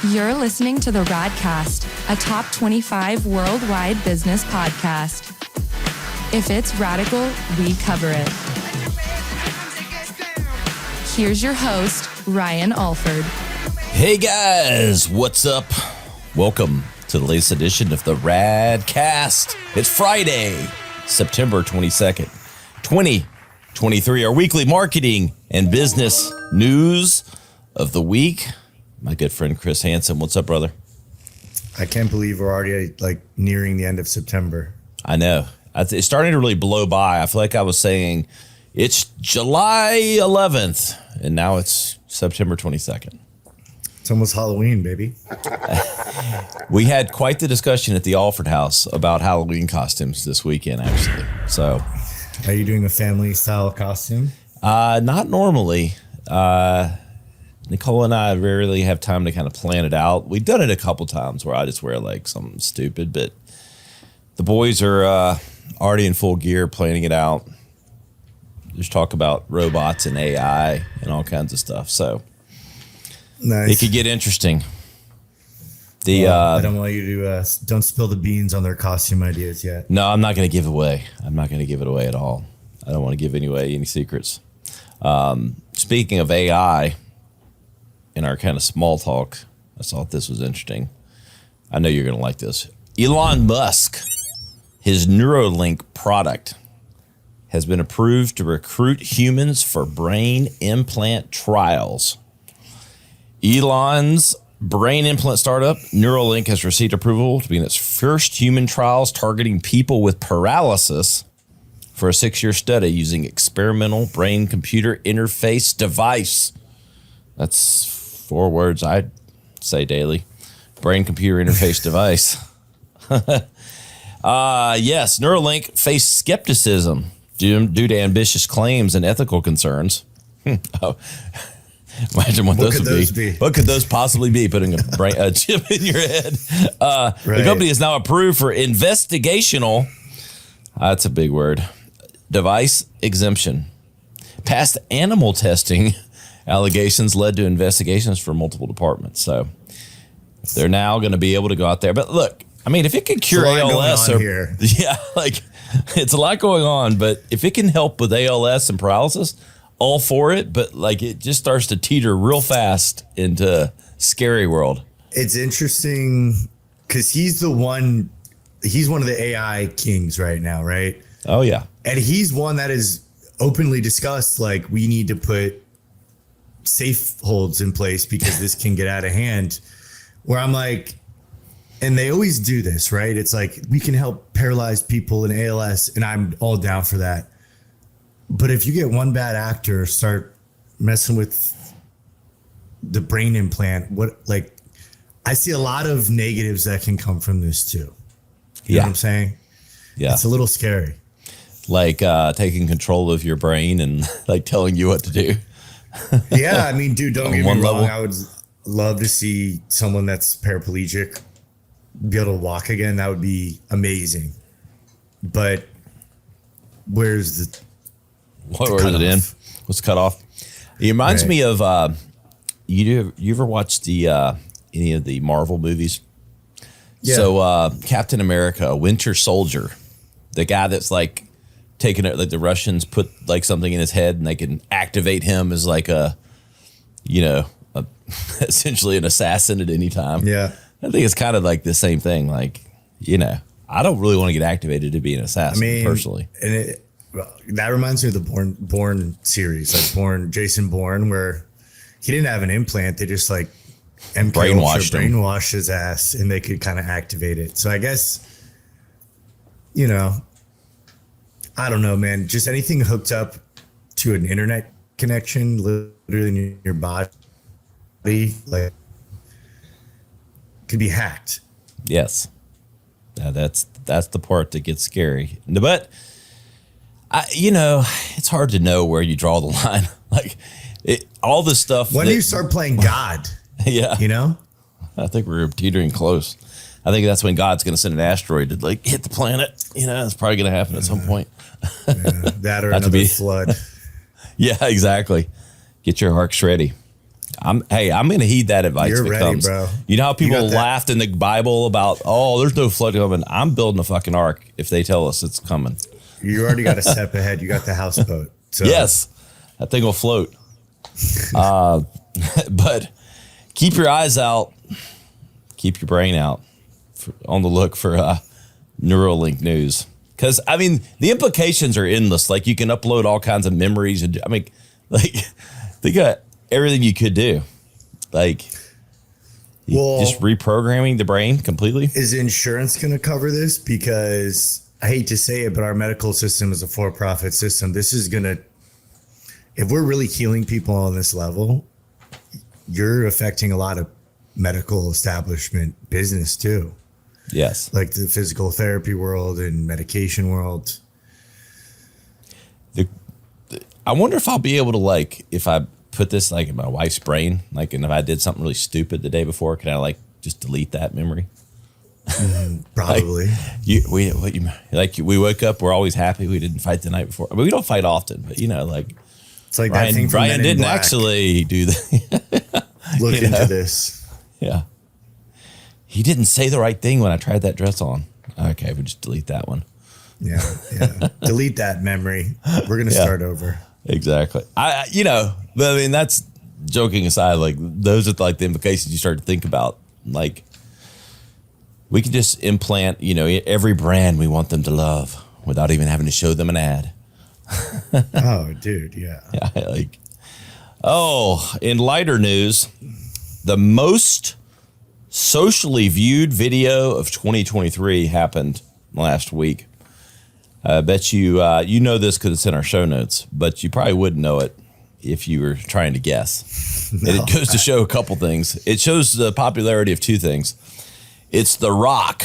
You're listening to the Radcast, a top 25 worldwide business podcast. If it's radical, we cover it. Here's your host, Ryan Alford. Hey guys, what's up? Welcome to the latest edition of the Radcast. It's Friday, September 22nd, 2023, our weekly marketing and business news of the week. My good friend Chris Hansen. What's up, brother? I can't believe we're already nearing the end of September. I know. It's starting to really blow by. I feel like I was saying it's July 11th, and now it's September 22nd. It's almost Halloween, baby. We had quite the discussion at the Alford house about Halloween costumes this weekend, actually. So, are you doing a family-style costume? Not normally. Nicole and I rarely have time to kind of plan it out. We've done it a couple times where I just wear like something stupid, but the boys are already in full gear planning it out. There's talk about robots and AI and all kinds of stuff. So nice. It could get interesting. I don't want you to don't spill the beans on their costume ideas yet. No, I'm not going to give away. I'm not going to give it away at all. I don't want to give any secrets. Speaking of AI, in our kind of small talk, I thought this was interesting. I know you're going to like this. Elon Musk, his Neuralink product has been approved to recruit humans for brain implant trials. Elon's brain implant startup, Neuralink, has received approval to begin its first human trials targeting people with paralysis for a 6-year study using experimental brain-computer interface device. That's 4 words I say daily. Brain-computer interface device. Yes, Neuralink faced skepticism due to ambitious claims and ethical concerns. Oh, imagine what those would be. What could those possibly be? Putting a chip in your head. Right. The company is now approved for investigational, that's a big word, device exemption. Past animal testing allegations led to investigations for multiple departments. So they're now going to be able to go out there. But look, I mean, if it can cure ALS, it's a lot going on. But if it can help with ALS and paralysis, all for it. But it just starts to teeter real fast into scary world. It's interesting because he's one of the AI kings right now, right? Oh yeah, and he's one that is openly discussed. We need to put safe holds in place because this can get out of hand. Where I'm like, and they always do this, right? It's we can help paralyzed people in ALS, and I'm all down for that. But if you get one bad actor start messing with the brain implant, I see a lot of negatives that can come from this too. You know what I'm saying? Yeah. It's a little scary. Taking control of your brain and telling you what to do. Yeah, I mean, dude, don't get me wrong. Level. I would love to see someone that's paraplegic be able to walk again. That would be amazing. But where's the it in? What's the cutoff? It reminds me of you ever watched any of the Marvel movies? Yeah. So Captain America, Winter Soldier, the guy that's taking it, the Russians put something in his head and they can activate him as essentially an assassin at any time. Yeah. I think it's kind of the same thing. I don't really want to get activated to be an assassin personally. And that reminds me of the Bourne series, Jason Bourne, where he didn't have an implant. They just brainwashed his ass and they could kind of activate it. So I guess, I don't know, man. Just anything hooked up to an internet connection, literally in your body, could be hacked. Yes, that's the part that gets scary. But it's hard to know where you draw the line. All this stuff. When do you start playing God? Yeah, I think we're teetering close. I think that's when God's going to send an asteroid to hit the planet. It's probably going to happen at some point. That or another flood. Yeah, exactly. Get your arcs ready. I'm going to heed that advice. You're if it ready, comes. bro. You know how people laughed in the Bible about, there's no flood coming. I'm building a fucking ark if they tell us it's coming. You already got a step ahead. You got the houseboat. So. Yes, that thing will float. But keep your eyes out. Keep your brain out on the look for Neuralink news. Because, I mean, the implications are endless. Like, you can upload all kinds of memories. And I mean, like, think of everything you could do. Like, just reprogramming the brain completely. Is insurance going to cover this? Because I hate to say it, but our medical system is a for-profit system. This is going to, if we're really healing people on this level, you're affecting a lot of medical establishment business too. Yes. Like the physical therapy world and medication world. I wonder if I'll be able to, like, if I put this like in my wife's brain, like, and if I did something really stupid the day before, can I like just delete that memory? Probably. Like, we woke up, we're always happy we didn't fight the night before. I mean, we don't fight often, but you know, like, it's like that thing from Ryan Men in didn't Black. Actually do that. Look into this. Yeah. He didn't say the right thing when I tried that dress on. Okay, we just delete that one. Yeah. Delete that memory. We're gonna start over. Exactly. But I mean, that's joking aside. Like, those are like the implications you start to think about. Like, we can just implant, every brand we want them to love without even having to show them an ad. Oh, dude, yeah. Yeah, in lighter news, the most socially viewed video of 2023 happened last week. I bet you know this because it's in our show notes, but you probably wouldn't know it if you were trying to guess. No. And it goes to show a couple things. It shows the popularity of two things. It's The Rock,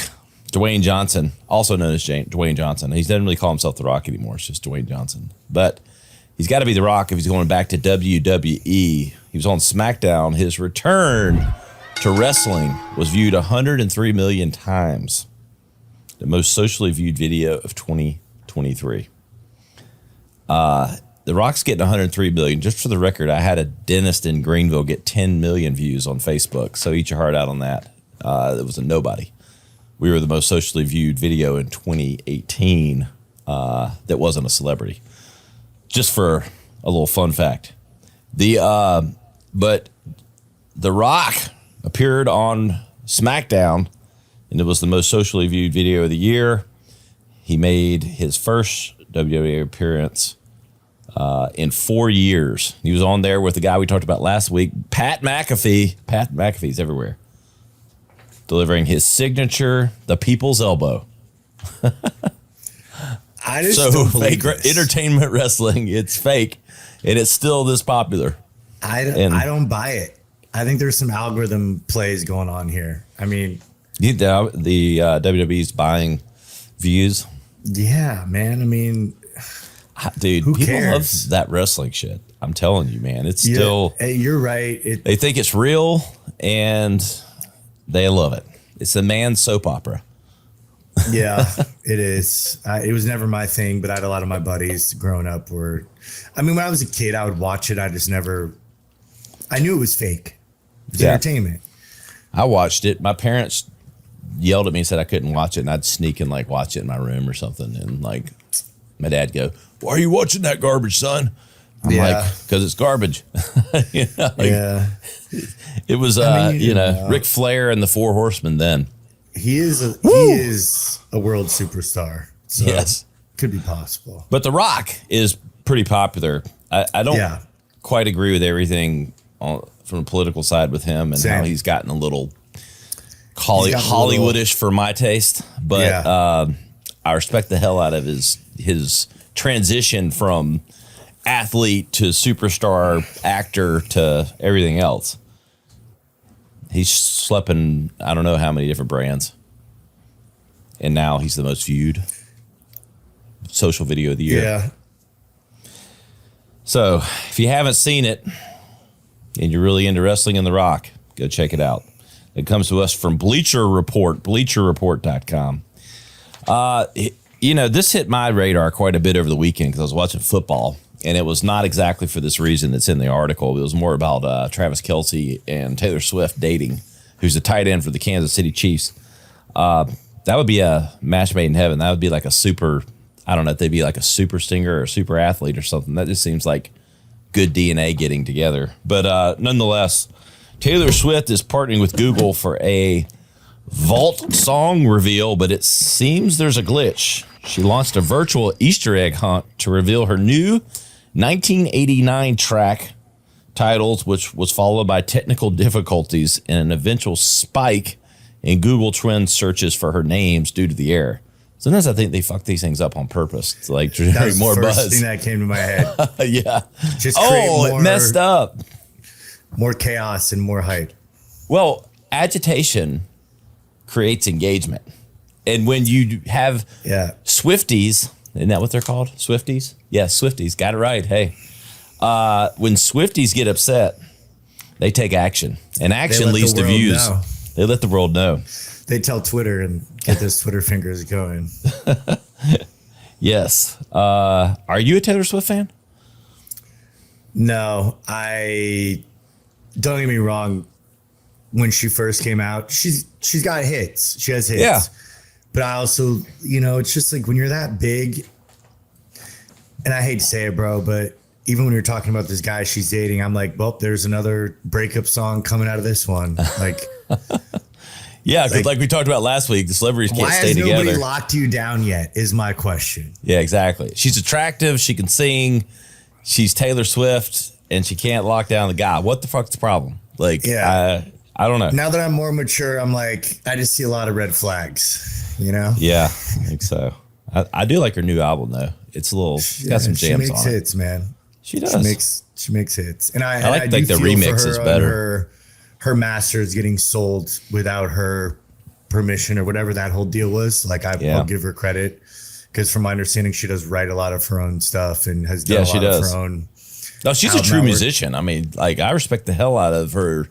Dwayne Johnson, also known as Dwayne Johnson. He doesn't really call himself The Rock anymore. It's just Dwayne Johnson. But he's got to be The Rock if he's going back to WWE. He was on SmackDown. His return to wrestling was viewed 103 million times. The most socially viewed video of 2023. The Rock's getting 103 million. Just for the record, I had a dentist in Greenville get 10 million views on Facebook. So eat your heart out on that. It was a nobody. We were the most socially viewed video in 2018 that wasn't a celebrity. Just for a little fun fact. But The Rock appeared on SmackDown, and it was the most socially viewed video of the year. He made his first WWE appearance in 4 years. He was on there with the guy we talked about last week, Pat McAfee. Pat McAfee's everywhere. Delivering his signature, the People's Elbow. I just don't fake believe this. Entertainment wrestling, it's fake, and it's still this popular. I don't buy it. I think there's some algorithm plays going on here. I mean, the WWE's buying views. Yeah, man. I mean, dude, who people cares? love that wrestling shit. I'm telling you, man. It's still. You're right. They think it's real, and they love it. It's a man's soap opera. Yeah, it is. It was never my thing, but I had a lot of my buddies growing up when I was a kid, I would watch it. I knew it was fake. It was entertainment. I watched it. My parents yelled at me and said I couldn't watch it, and I'd sneak and like watch it in my room or something. And like my dad go, "Why are you watching that garbage, son?" I'm like, "Because it's garbage." Yeah. It was Ric Flair and the Four Horsemen then. He is a world superstar. So yes. Could be possible. But The Rock is pretty popular. I don't quite agree with everything from the political side with him and how he's gotten a little Hollywoodish for my taste. But I respect the hell out of his transition from athlete to superstar actor to everything else. He's slept in I don't know how many different brands. And now he's the most viewed social video of the year. Yeah. So if you haven't seen it and you're really into wrestling and The Rock, go check it out. It comes to us from Bleacher Report, bleacherreport.com. This hit my radar quite a bit over the weekend because I was watching football. and it was not exactly for this reason that's in the article. It was more about Travis Kelce and Taylor Swift dating, who's a tight end for the Kansas City Chiefs. That would be a match made in heaven. That would be like a super, I don't know if they'd be like a super singer or a super athlete or something. That just seems like good DNA getting together. But nonetheless, Taylor Swift is partnering with Google for a Vault song reveal, but it seems there's a glitch. She launched a virtual Easter egg hunt to reveal her new 1989 track titles, which was followed by technical difficulties and an eventual spike in Google Trends searches for her names due to the error. Sometimes I think they fuck these things up on purpose to like generate more buzz. That's the first thing that came to my head. Yeah. Just create more, it messed up. More chaos and more hype. Well, agitation creates engagement. And when you have Swifties, isn't that what they're called? Swifties? Yeah, Swifties. Got it right. Hey. When Swifties get upset, they take action. And action leads to views. They let the world know. They tell Twitter and get those Twitter fingers going. Yes. Are you a Taylor Swift fan? No, don't get me wrong. When she first came out, she's got hits. She has hits. Yeah. But I also, it's just like when you're that big, and I hate to say it, bro, but even when you're talking about this guy she's dating, I'm like, well, there's another breakup song coming out of this one. Like, yeah, because like we talked about last week, the celebrities can't stay together. Why has nobody locked you down yet is my question. Yeah, exactly. She's attractive. She can sing. She's Taylor Swift, and she can't lock down the guy. What the fuck's the problem? Like, I don't know. Now that I'm more mature, I'm like, I just see a lot of red flags, Yeah, I think so. I do like her new album, though. It's a little, it's got some jams on it. She makes hits, man. She does. She makes hits. And I like the remix is better. Her masters getting sold without her permission or whatever that whole deal was. Like, I'll give her credit because from my understanding, she does write a lot of her own stuff and has done a lot of her own. No, she's a true musician. I mean, like, I respect the hell out of her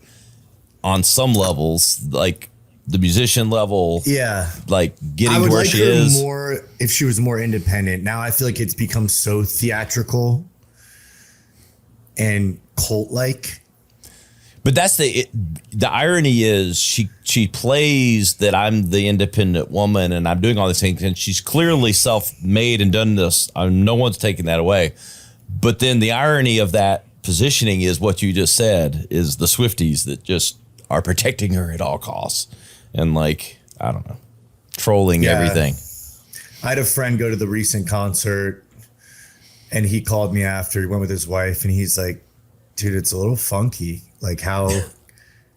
on some levels, like the musician level. Yeah. Like getting to where she is. More if she was more independent. Now I feel like it's become so theatrical and cult-like. But that's the irony is she plays that I'm the independent woman and I'm doing all these things, and she's clearly self-made and done this. No one's taking that away. But then the irony of that positioning is what you just said, is the Swifties that just are protecting her at all costs and, like, I don't know, trolling everything. I had a friend go to the recent concert and he called me after. He went with his wife and he's like, dude, it's a little funky. Like how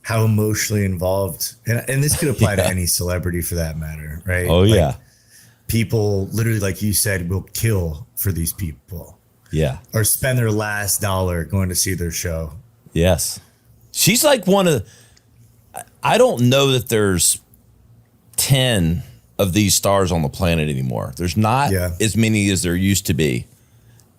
emotionally involved. And this could apply to any celebrity for that matter, right? Oh, yeah. People literally, like you said, will kill for these people. Yeah. Or spend their last dollar going to see their show. Yes. She's like I don't know that there's 10 of these stars on the planet anymore. There's not as many as there used to be.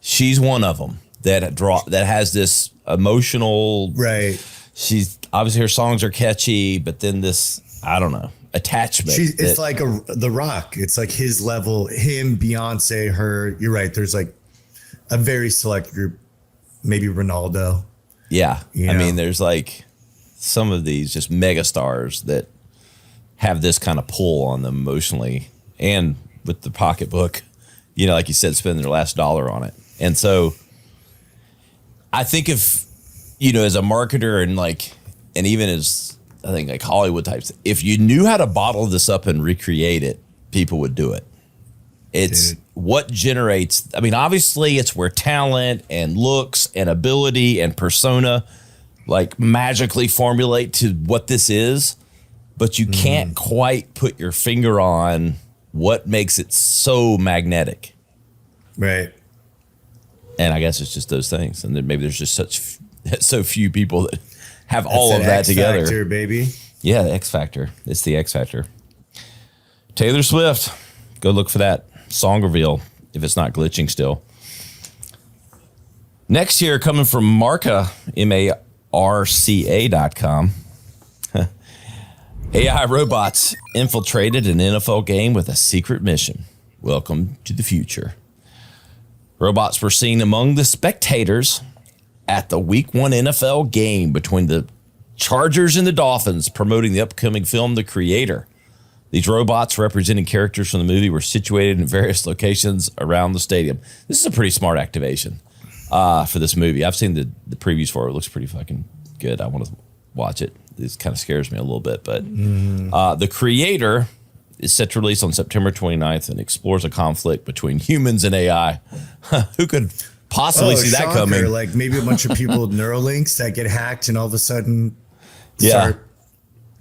She's one of them that has this emotional. Right. She's obviously, her songs are catchy, but then this, I don't know, attachment. It's like The Rock. It's like his level, him, Beyonce, her. You're right. There's like a very select group, maybe Ronaldo. Yeah. I mean, there's like some of these just mega stars that have this kind of pull on them emotionally and with the pocketbook, like you said, spending their last dollar on it. And so I think if, as a marketer and even as I think like Hollywood types, if you knew how to bottle this up and recreate it, people would do it. It's what generates, I mean, obviously it's where talent and looks and ability and persona like magically formulate to what this is, but you can't quite put your finger on what makes it so magnetic. Right. And I guess it's just those things. And then maybe there's just so few people that have all of that together. X Factor, baby. Yeah, the X Factor. It's the X Factor. Taylor Swift. Go look for that song reveal if it's not glitching still. Next here, coming from Marca, MARCA.com. AI robots infiltrated an NFL game with a secret mission. Welcome to the future. Robots were seen among the spectators at the Week 1 NFL game between the Chargers and the Dolphins, promoting the upcoming film The Creator. These robots representing characters from the movie were situated in various locations around the stadium. This is a pretty smart activation for this movie. I've seen the previews for it. It looks pretty fucking good. I want to watch it. This kind of scares me a little bit. But The Creator is set to release on September 29th and explores a conflict between humans and AI. Who could possibly see that coming? Like maybe a bunch of people with Neuralinks that get hacked and all of a sudden start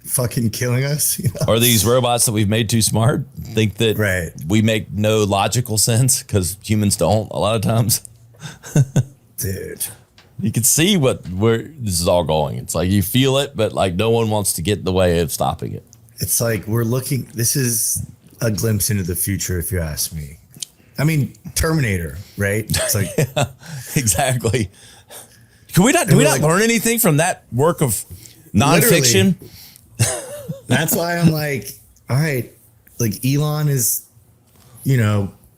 fucking killing us. You know? Or these robots that we've made too smart think that we make no logical sense because humans don't a lot of times. Dude. You can see where this is all going. It's like you feel it, but like no one wants to get in the way of stopping it. It's like this is a glimpse into the future, if you ask me. I mean, Terminator, right? It's like exactly. Do we not learn anything from that work of nonfiction? That's why I'm like, all right, like Elon is,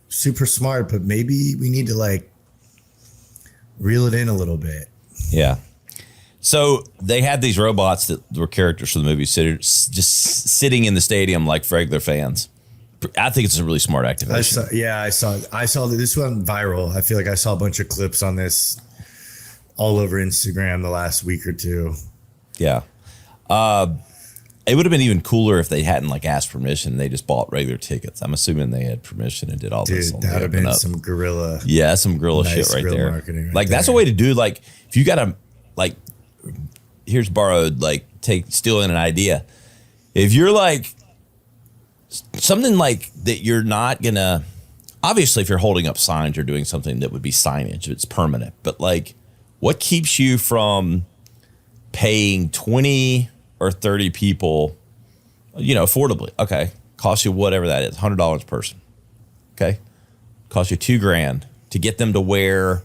super smart, but maybe we need to like reel it in a little bit. Yeah. So they had these robots that were characters for the movie just sitting in the stadium like regular fans. I think it's a really smart activation. I saw that this went viral. I feel like I saw a bunch of clips on this all over Instagram the last week or two. Yeah. It would have been even cooler if they hadn't like asked permission. They just bought regular tickets. I'm assuming they had permission and did all this. Dude, that would have been some guerrilla. Yeah, some guerrilla shit right there. Marketing like that's a way to do like if you got to like here's borrowed like stealing an idea. If you're like something like that, you're not gonna obviously if you're holding up signs or doing something that would be signage, it's permanent. But like, what keeps you from paying 20 or 30 people, affordably? Okay, cost you whatever that is, $100 a person. Okay, cost you $2,000 to get them to wear.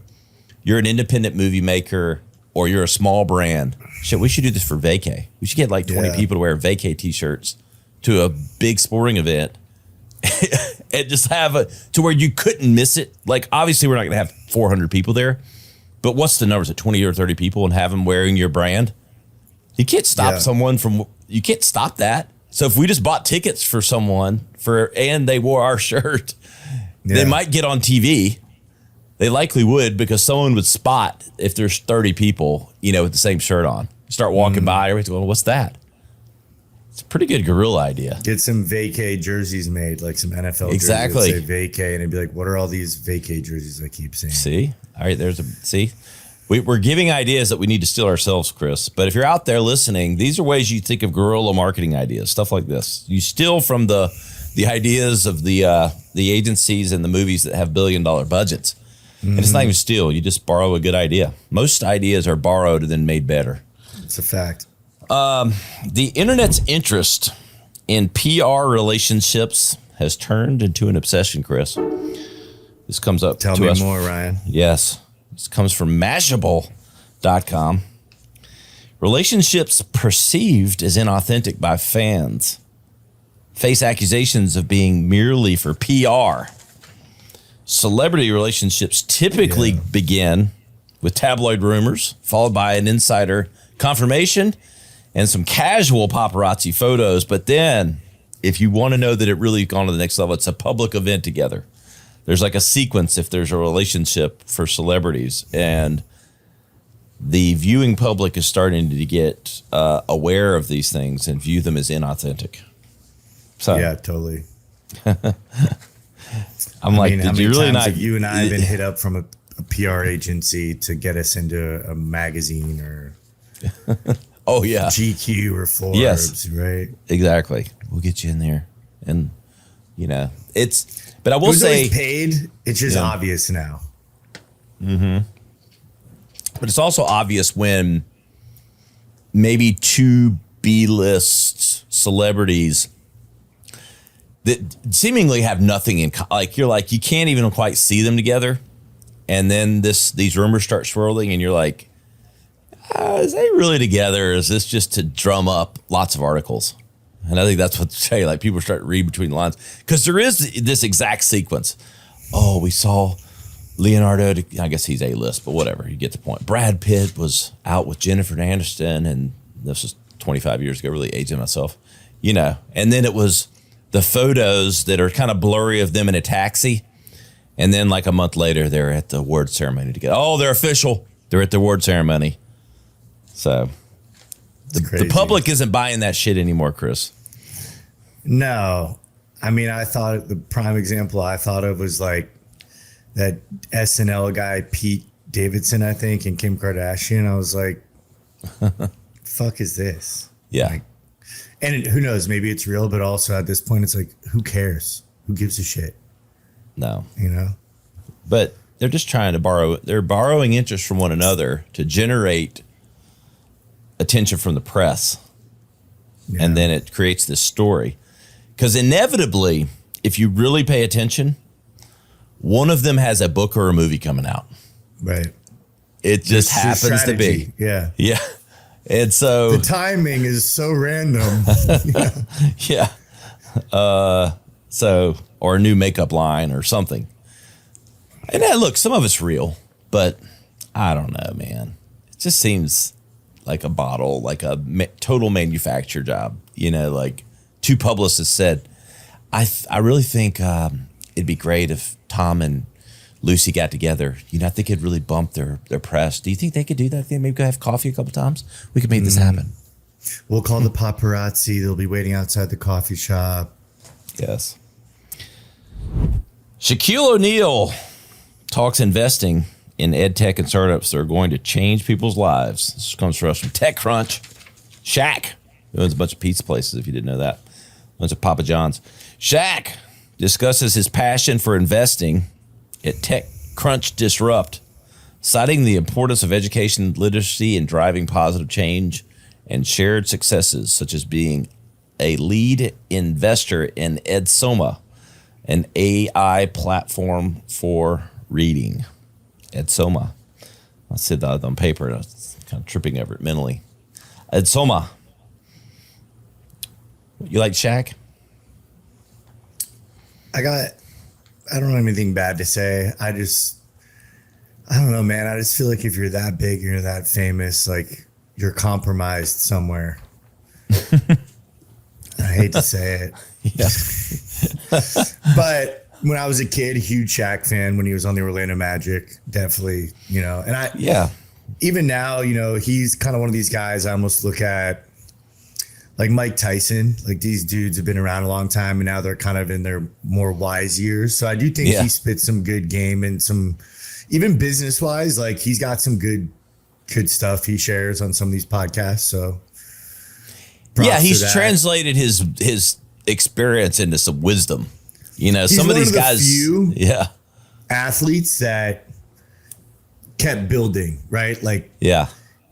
You're an independent movie maker or you're a small brand. Shit, we should do this for Vaycay. We should get like 20 people to wear Vaycay t-shirts to a big sporting event and just have to where you couldn't miss it. Like, obviously we're not going to have 400 people there, but what's the numbers at 20 or 30 people and have them wearing your brand? You can't stop you can't stop that. So if we just bought tickets for someone and they wore our shirt, they might get on TV. They likely would because someone would spot if there's 30 people, with the same shirt on. Start walking by, everybody's going, what's that? It's a pretty good guerrilla idea. Get some Vaycay jerseys made, like some NFL jerseys that say Vaycay, and it'd be like, what are all these Vaycay jerseys I keep seeing? See? All right, we're giving ideas that we need to steal ourselves, Chris. But if you're out there listening, these are ways you think of guerrilla marketing ideas, stuff like this. You steal from the ideas of the agencies and the movies that have billion-dollar budgets. And it's not even steal. You just borrow a good idea. Most ideas are borrowed and then made better. It's a fact. The internet's interest in PR relationships has turned into an obsession, Chris. This comes up Tell to me us. more, Ryan. Yes. This comes from Mashable.com. Relationships perceived as inauthentic by fans face accusations of being merely for PR. Celebrity relationships typically begin with tabloid rumors, followed by an insider confirmation and some casual paparazzi photos. But then, if you want to know that it really gone to the next level, it's a public event together. There's like a sequence if there's a relationship for celebrities. And the viewing public is starting to get aware of these things and view them as inauthentic. So, yeah, totally. Did you really not? You and I have been hit up from a PR agency to get us into a magazine or oh yeah, GQ or Forbes, right? Exactly. We'll get you in there, and it's. But I will say, paid. It's just obvious now. Mm-hmm. But it's also obvious when maybe two B-list celebrities that seemingly have nothing in like you're like you can't even quite see them together, and then these rumors start swirling, and you're like, is they really together? Or is this just to drum up lots of articles? And I think that's what they say. Like people start to read between the lines because there is this exact sequence. Oh, we saw Leonardo, I guess he's A-list, but whatever. You get the point. Brad Pitt was out with Jennifer Aniston, and this was 25 years ago, really aging myself, And then it was the photos that are kind of blurry of them in a taxi. And then like a month later, they're at the award ceremony together. Oh, they're official. They're at the award ceremony. So the public isn't buying that shit anymore, Chris. No. I mean, I thought the prime example I thought of was like that SNL guy, Pete Davidson, I think, and Kim Kardashian. I was like, fuck is this? Yeah. Like, and who knows, maybe it's real, but also at this point, it's like, who cares? Who gives a shit? No. But they're just trying to they're borrowing interest from one another to generate attention from the press. Yeah. And then it creates this story. Because inevitably, if you really pay attention, one of them has a book or a movie coming out. Right. It just happens to be. Yeah. Yeah. And so the timing is so random. Yeah. Or a new makeup line or something. And look, some of it's real, but I don't know, man. It just seems like a bottle, like a total manufacture job. Like two publicists said, I really think it'd be great if Tom and Lucy got together. I think it'd really bump their press. Do you think they could do that thing? Maybe go have coffee a couple times? We could make this happen. We'll call the paparazzi. They'll be waiting outside the coffee shop. Yes. Shaquille O'Neal talks investing in edtech and startups that are going to change people's lives. This comes for us from TechCrunch. Shaq, who owns a bunch of pizza places, if you didn't know that. A bunch of Papa John's. Shaq discusses his passion for investing at TechCrunch Disrupt, citing the importance of education, literacy, and driving positive change, and shared successes, such as being a lead investor in EdSoma, an AI platform for reading. EdSoma. I said that on paper, and I was kind of tripping over it mentally. EdSoma. You like Shaq? I don't have anything bad to say. I don't know, man. I just feel like if you're that big and you're that famous, like you're compromised somewhere. I hate to say it. Yeah. But when I was a kid, huge Shaq fan when he was on the Orlando Magic, definitely, and even now, he's kind of one of these guys I almost look at like Mike Tyson. Like these dudes have been around a long time and now they're kind of in their more wise years. So I do think he spits some good game and some, even business wise, like he's got some good stuff he shares on some of these podcasts. So he's translated his experience into some wisdom. He's some of these guys, few athletes that kept building, right? Like,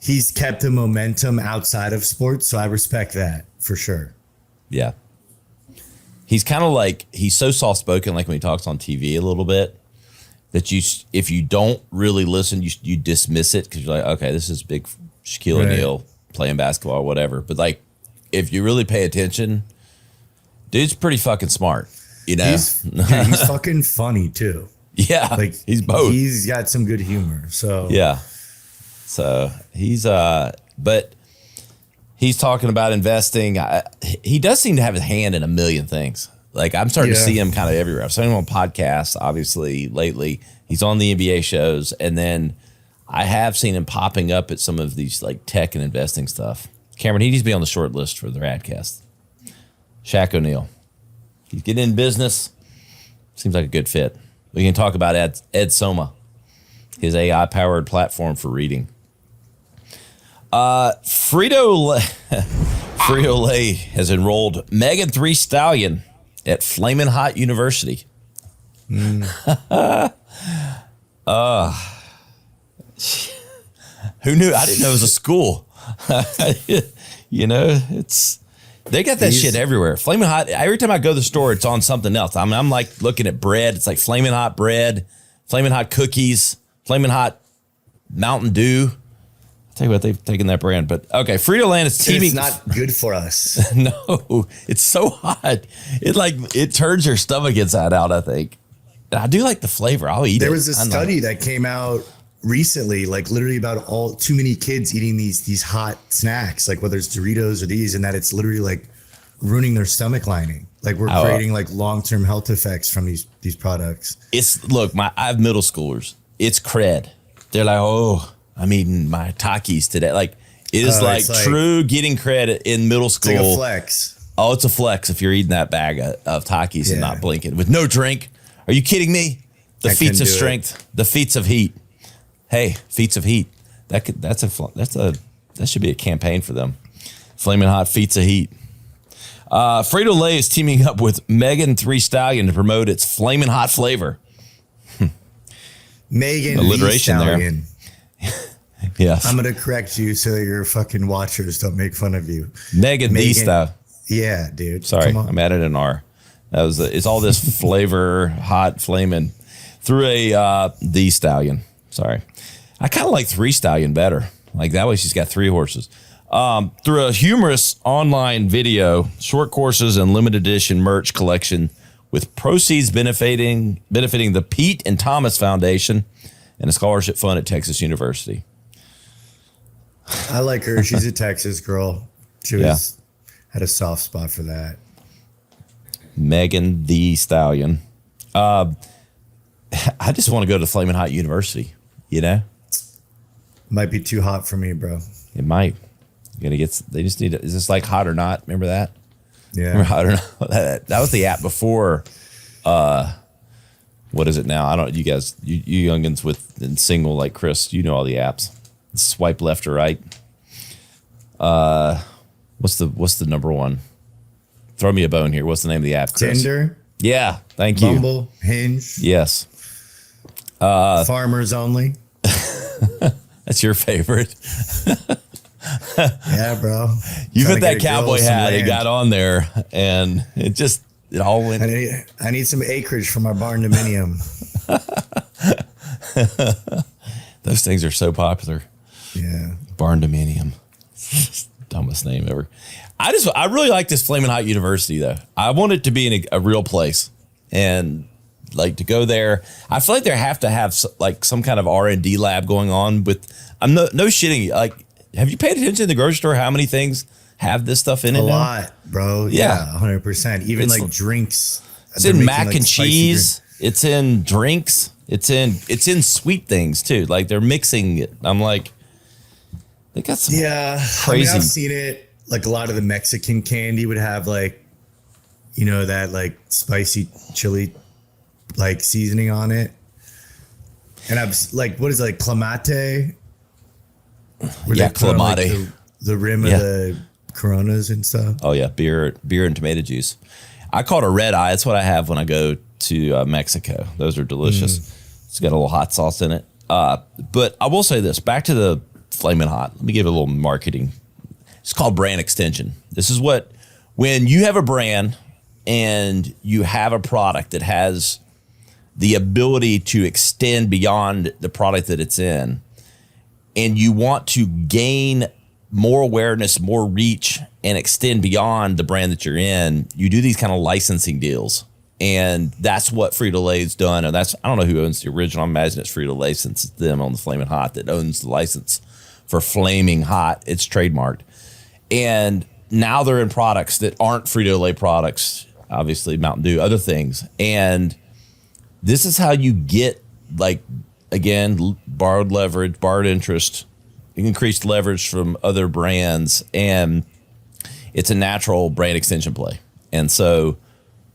he's kept the momentum outside of sports. So I respect that for sure. Yeah. He's kind of like, he's so soft spoken, like when he talks on TV a little bit, that if you don't really listen, you dismiss it because you're like, okay, this is big Shaquille O'Neal playing basketball or whatever. But like, if you really pay attention, dude's pretty fucking smart. He's fucking funny too. Yeah, like he's both. He's got some good humor. So so he's but he's talking about investing. He does seem to have his hand in a million things. Like I'm starting to see him kind of everywhere. I've seen him on podcasts, obviously lately. He's on the NBA shows, and then I have seen him popping up at some of these like tech and investing stuff. Cameron, he needs to be on the short list for the Radcast. Shaq O'Neal. He's getting in business. Seems like a good fit. We can talk about EdSoma, his AI-powered platform for reading. Frito-Lay has enrolled Megan Thee Stallion at Flamin' Hot University. Who knew? I didn't know it was a school. They got that shit everywhere. Flamin' Hot. Every time I go to the store, it's on something else. I'm like looking at bread. It's like Flamin' Hot bread, Flamin' Hot cookies, Flamin' Hot Mountain Dew. I'll tell you what, they've taken that brand. But okay, Frito-Lay is teaming. It's not good for us. No, it's so hot. It turns your stomach inside out, I think. I do like the flavor. I'll eat it. There was a study that came out recently, like literally about too many kids eating these hot snacks, like whether it's Doritos or these, and that it's literally like ruining their stomach lining. Like we're creating like long-term health effects from these products. I have middle schoolers. It's cred. They're like, oh, I'm eating my Takis today. Like it is like true getting credit in middle school. It's like a flex. Oh, it's a flex if you're eating that bag of Takis and not blinking with no drink. Are you kidding me? The feats of strength, the feats of heat. Hey, feats of heat. That should be a campaign for them. Flaming hot feats of heat. Frito-Lay is teaming up with Megan Thee Stallion to promote its flaming hot flavor. Megan alliteration there. Yes. I'm gonna correct you so your fucking watchers don't make fun of you. Megan Thee Stallion. Yeah, dude. Sorry, I'm added an R. It's all this flavor, hot, flaming through a the Stallion. Sorry, I kind of like Three Stallion better. Like that way, she's got 3 horses. Through a humorous online video, short courses and limited edition merch collection, with proceeds benefiting the Pete and Thomas Foundation and a scholarship fund at Texas University. I like her. She's a Texas girl. She had a soft spot for that. Megan Thee Stallion. I just want to go to Flamin' Hot University, you know? Might be too hot for me, bro. It might. They just need is this like Hot or Not? Remember that? Yeah. Remember Hot or Not? That was the app before, what is it now? I don't, you guys, you youngins and single like Chris, you know all the apps. Swipe left or right. What's the number one? Throw me a bone here. What's the name of the app, Chris? Tinder. Yeah, thank you. Bumble, Hinge. Yes. Farmers Only. That's your favorite. Yeah, bro. You put that cowboy hat and got on there, and it all went. I need some acreage for my barn dominium. Those things are so popular. Yeah. Barn dominium. Dumbest name ever. I really like this Flamin' Hot University though. I want it to be in a real place, and like to go there. I feel like they have to have like some kind of R&D lab going on with. I'm no shitting. Like, have you paid attention in the grocery store? How many things have this stuff in it? A lot, bro. Yeah, 100%. Even it's like drinks. It's in mac and cheese. It's in drinks. It's in sweet things too. Like they're mixing it. I'm like, they got some crazy. I've seen it. Like a lot of the Mexican candy would have like, you know, that like spicy chili like seasoning on it. And I've like, what is it, like clamate? Clamate. Like the rim of the Coronas and stuff. Oh yeah, beer and tomato juice. I call it a red eye. That's what I have when I go to Mexico. Those are delicious. It's got a little hot sauce in it. But I will say this, back to the Flamin' Hot. Let me give it a little marketing. It's called brand extension. This is when you have a brand and you have a product that has the ability to extend beyond the product that it's in, and you want to gain more awareness, more reach, and extend beyond the brand that you're in, you do these kind of licensing deals. And that's what Frito-Lay's done. And I don't know who owns the original. I imagine it's Frito-Lay, since it's them on the Flamin' Hot that owns the license for Flaming Hot. It's trademarked. And now they're in products that aren't Frito-Lay products, obviously Mountain Dew, other things. And this is how you get, like, again, borrowed leverage, borrowed interest, increased leverage from other brands. And it's a natural brand extension play. And so,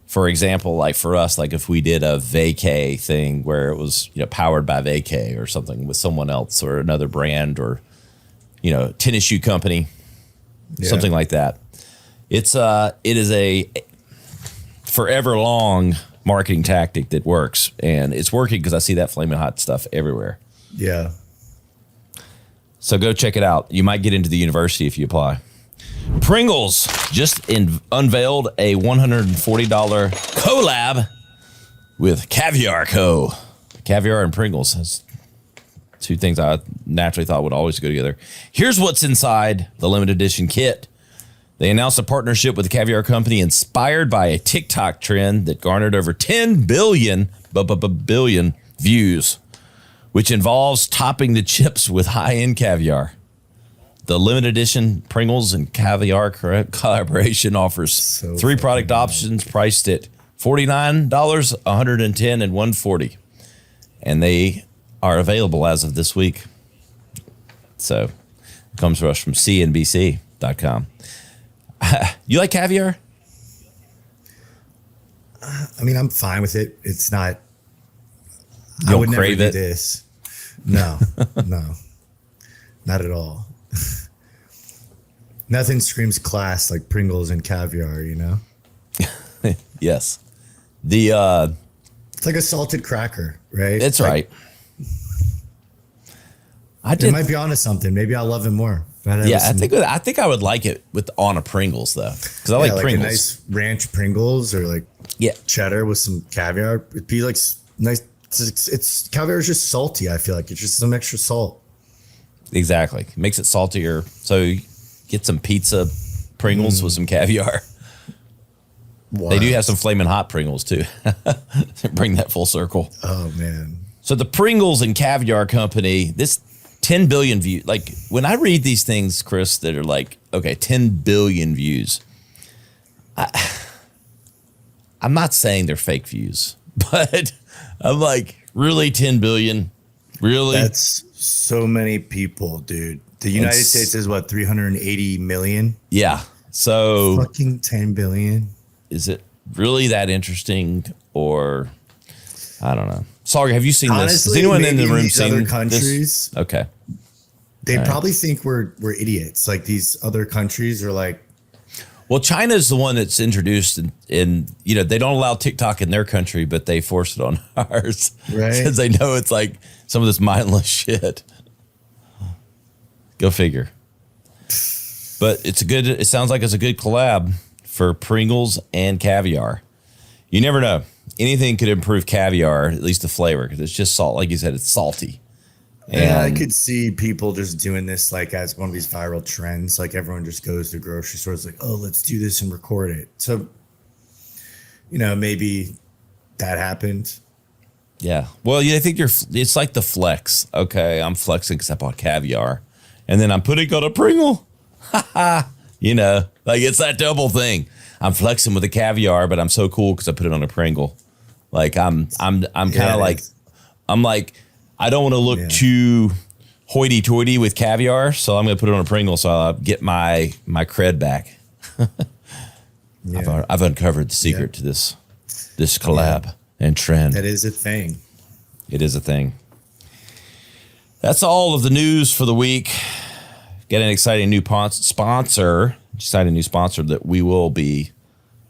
for example, like for us, like if we did a Vaycay thing where it was, you know, powered by Vaycay or something with someone else or another brand or, you know, tennis shoe company, something like that. It is a forever long marketing tactic that works, and it's working because I see that Flamin' Hot stuff everywhere. Yeah. So go check it out. You might get into the university if you apply. Pringles just unveiled a $140 collab with Caviar Co. Caviar and Pringles. That's two things I naturally thought would always go together. Here's what's inside the limited edition kit. They announced a partnership with the Caviar Company inspired by a TikTok trend that garnered over 10 billion views, which involves topping the chips with high-end caviar. The limited edition Pringles and Caviar collaboration offers three product options priced at $49, $110, and $140. And they are available as of this week. So it comes to us from cnbc.com. You like caviar? I mean, I'm fine with it. It's not. You I would don't crave never do it? this. No, no, not at all. Nothing screams class like Pringles and caviar, you know? Yes. The It's like a salted cracker, right? That's like, right. It might be onto something. Maybe I'll love it more. Yeah, I think I would like it with on a Pringles though, because I like Pringles. A nice ranch Pringles or like cheddar with some caviar. It'd be like nice. It's caviar is just salty. I feel like it's just some extra salt. Exactly, makes it saltier. So you get some pizza Pringles with some caviar. Wow. They do have some flaming hot Pringles too. Bring that full circle. Oh man! So the Pringles and Caviar Company, this 10 billion views. Like when I read these things, Chris, that are like, okay, 10 billion views. I'm not saying they're fake views, but I'm like, really 10 billion? Really? That's so many people, dude. The United States is what, 380 million? Yeah. So fucking 10 billion. Is it really that interesting, or I don't know? Sorry, have you seen this? Has anyone in the room seen other countries? This? Okay. They probably think we're idiots. Like these other countries are like. Well, China is the one that's introduced, in you know, they don't allow TikTok in their country, but they force it on ours, right? Because they know it's like some of this mindless shit. Go figure. But it sounds like it's a good collab for Pringles and caviar. You never know. Anything could improve caviar, at least the flavor, because it's just salt. Like you said, it's salty. And I could see people just doing this like as one of these viral trends. Like everyone just goes to grocery stores like, oh, let's do this and record it. So, you know, maybe that happened. Yeah. Well, yeah, I think it's like the flex. Okay, I'm flexing because I bought caviar. And then I'm putting on a Pringle. You know, like it's that double thing. I'm flexing with the caviar, but I'm so cool because I put it on a Pringle. Like I'm kind of like, I'm like, I don't want to look too hoity-toity with caviar, so I'm going to put it on a Pringle so I'll get my cred back. I've uncovered the secret to this collab and trend. That is a thing. It is a thing. That's all of the news for the week. Got an exciting new sponsor that we will be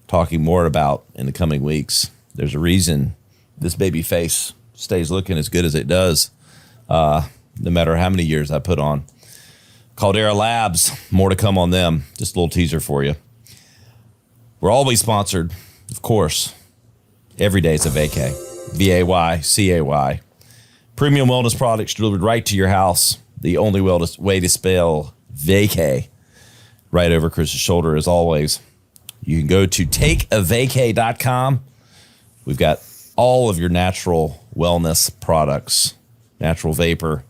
talking more about in the coming weeks. There's a reason this baby face stays looking as good as it does, no matter how many years I put on. Caldera Labs, more to come on them. Just a little teaser for you. We're always sponsored, of course. Every day it's a Vaycay. Vaycay. Premium wellness products delivered right to your house. The only way to spell Vaycay. Right over Chris's shoulder, as always. You can go to takeavaycay.com. We've got all of your natural wellness products, natural vapor,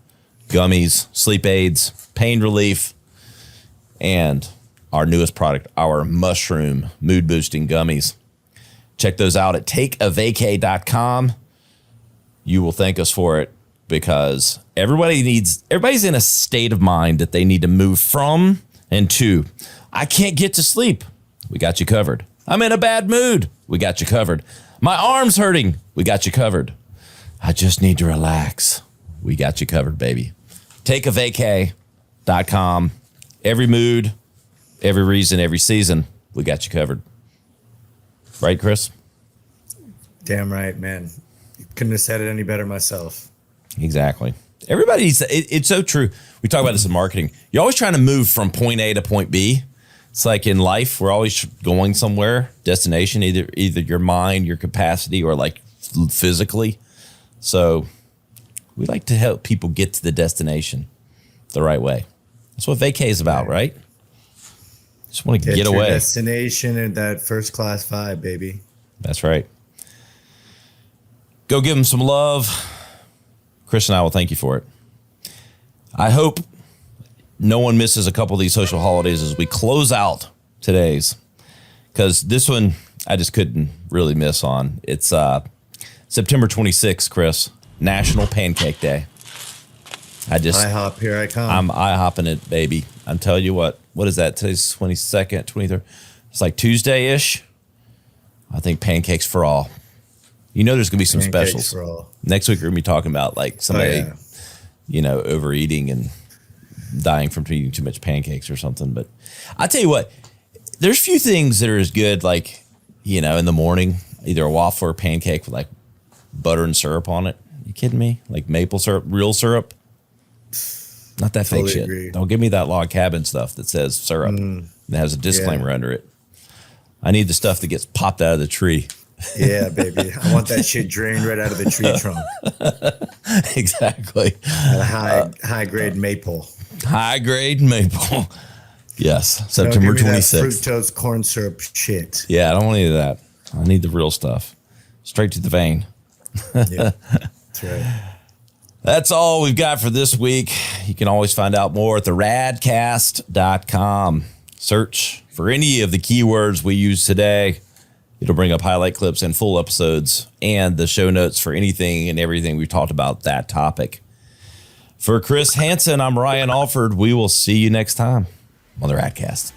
gummies, sleep aids, pain relief, and our newest product, our mushroom mood boosting gummies. Check those out at takeavaycay.com. You will thank us for it because everybody's in a state of mind that they need to move from and to. I can't get to sleep. We got you covered. I'm in a bad mood. We got you covered. My arm's hurting. We got you covered. I just need to relax. We got you covered, baby. Takeavaycay.com. Every mood, every reason, every season, we got you covered. Right, Chris? Damn right, man. Couldn't have said it any better myself. Exactly. It's so true. We talk about this in marketing. You're always trying to move from point A to point B. It's like in life, we're always going somewhere, destination, either your mind, your capacity, or like physically. So we like to help people get to the destination the right way. That's what Vaycay is about, right? Just want to get away. Destination and that first class vibe, baby. That's right. Go give them some love. Chris and I will thank you for it. I hope no one misses a couple of these social holidays as we close out today's, because this one I just couldn't really miss on. It's September 26th, Chris, National Pancake Day. IHOP, here I come. I'm IHOpping it, baby. I'm telling you what is that? Today's 22nd, 23rd. It's like Tuesday-ish. I think pancakes for all. You know there's going to be some Pancakes specials. for all. Next week we're going to be talking about like somebody, overeating and dying from eating too much pancakes or something. But I tell you what, there's few things that are as good, like, in the morning, either a waffle or a pancake with like butter and syrup on it. You kidding me? Like maple syrup, real syrup. Not that fake shit. Agree. Don't give me that log cabin stuff that says syrup that has a disclaimer under it. I need the stuff that gets popped out of the tree. Yeah, baby. I want that shit drained right out of the tree trunk. Exactly. At a high grade maple. High grade maple. Yes. September Don't give me 26th. That fructose corn syrup shit. Yeah, I don't want any of that. I need the real stuff. Straight to the vein. Yeah, that's right. That's all we've got for this week. You can always find out more at the radcast.com. Search for any of the keywords we use today. It'll bring up highlight clips and full episodes and the show notes for anything and everything we've talked about that topic. For Chris Hansen, I'm Ryan Alford. We will see you next time on the Radcast.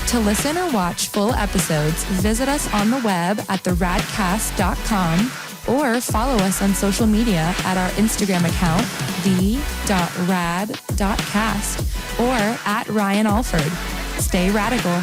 To listen or watch full episodes, visit us on the web at theradcast.com or follow us on social media at our Instagram account, the.rad.cast, or at Ryan Alford. Stay radical.